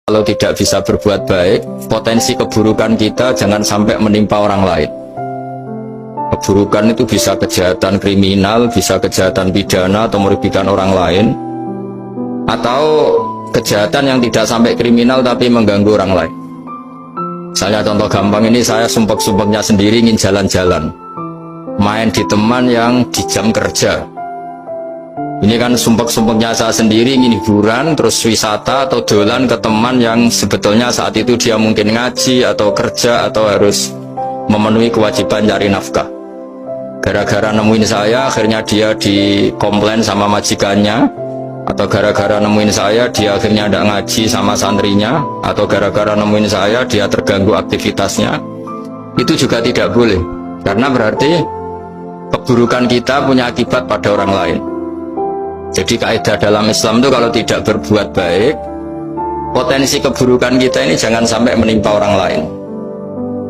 Kalau tidak bisa berbuat baik, potensi keburukan kita jangan sampai menimpa orang lain. Keburukan itu bisa kejahatan kriminal, bisa kejahatan pidana atau merugikan orang lain, atau kejahatan yang tidak sampai kriminal tapi mengganggu orang lain. Misalnya contoh gampang ini, saya sumpek-sumpeknya sendiri ingin jalan-jalan, main di teman yang di jam kerja. Ini kan sumpek-sumpeknya saya sendiri ingin hiburan, terus wisata atau dolan ke teman yang sebetulnya saat itu dia mungkin ngaji atau kerja atau harus memenuhi kewajiban cari nafkah. Gara-gara nemuin saya, akhirnya dia dikomplain sama majikannya, atau gara-gara nemuin saya, dia akhirnya tidak ngaji sama santrinya, atau gara-gara nemuin saya, dia terganggu aktivitasnya. Itu juga tidak boleh, karena berarti keburukan kita punya akibat pada orang lain. Jadi kaidah dalam Islam itu kalau tidak berbuat baik, potensi keburukan kita ini jangan sampai menimpa orang lain.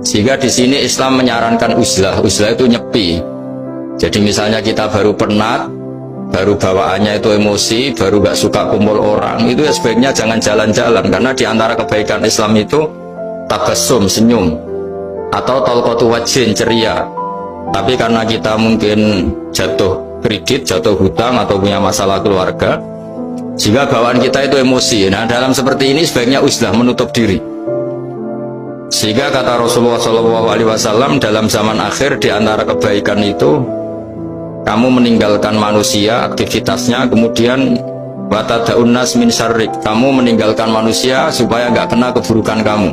Sehingga di sini Islam menyarankan uzlah. Uzlah itu nyepi. Jadi misalnya kita baru penat, baru bawaannya itu emosi, baru gak suka kumpul orang, itu ya sebaiknya jangan jalan-jalan. Karena di antara kebaikan Islam itu tabassum, senyum, atau talqatu wajhin, ceria. Tapi karena kita mungkin jatuh kredit, jatuh hutang, atau punya masalah keluarga, jika bawaan kita itu emosi. Nah, dalam seperti ini sebaiknya uzlah, menutup diri. Sehingga kata Rasulullah SAW, dalam zaman akhir di antara kebaikan itu kamu meninggalkan manusia, aktivitasnya, kemudian watadaun nas min syarrik, kamu meninggalkan manusia supaya nggak kena keburukan kamu.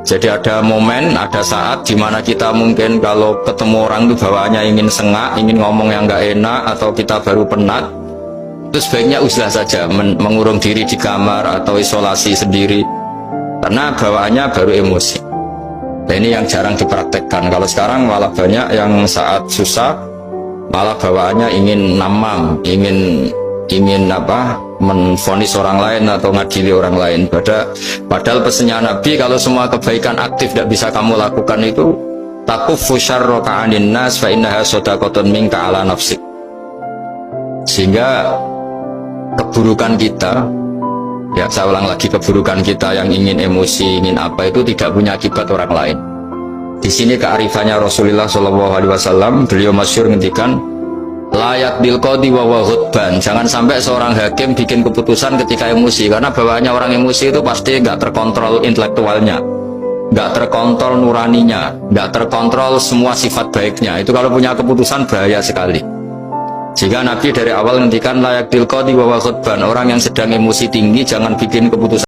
Jadi ada momen, ada saat di mana kita mungkin kalau ketemu orang itu bawaannya ingin sengak, ingin ngomong yang nggak enak, atau kita baru penat, itu sebaiknya uzlah saja, mengurung diri di kamar atau isolasi sendiri, karena bawaannya baru emosi. Nah, ini yang jarang dipraktekkan. Kalau sekarang malah banyak yang saat susah, malah bawaannya ingin namam, ingin menvonis orang lain atau ngadili orang lain. Padahal pesannya Nabi, kalau semua kebaikan aktif tidak bisa kamu lakukan itu, takuffu syarraka 'anin nas fa innaha shadaqatun minka 'ala nafsik. Sehingga keburukan kita, ya saya ulang lagi, keburukan kita yang ingin emosi, ingin apa, itu tidak punya akibat orang lain. Di sini kearifannya Rasulullah SAW, beliau masyhur ngendikan, layak dilqodi wa ghadban. Jangan sampai seorang hakim bikin keputusan ketika emosi, karena bawaannya orang emosi itu pasti nggak terkontrol intelektualnya, nggak terkontrol nuraninya, nggak terkontrol semua sifat baiknya. Itu kalau punya keputusan bahaya sekali. Jika Nabi dari awal ngendikan layak dilqodi wa ghadban, orang yang sedang emosi tinggi jangan bikin keputusan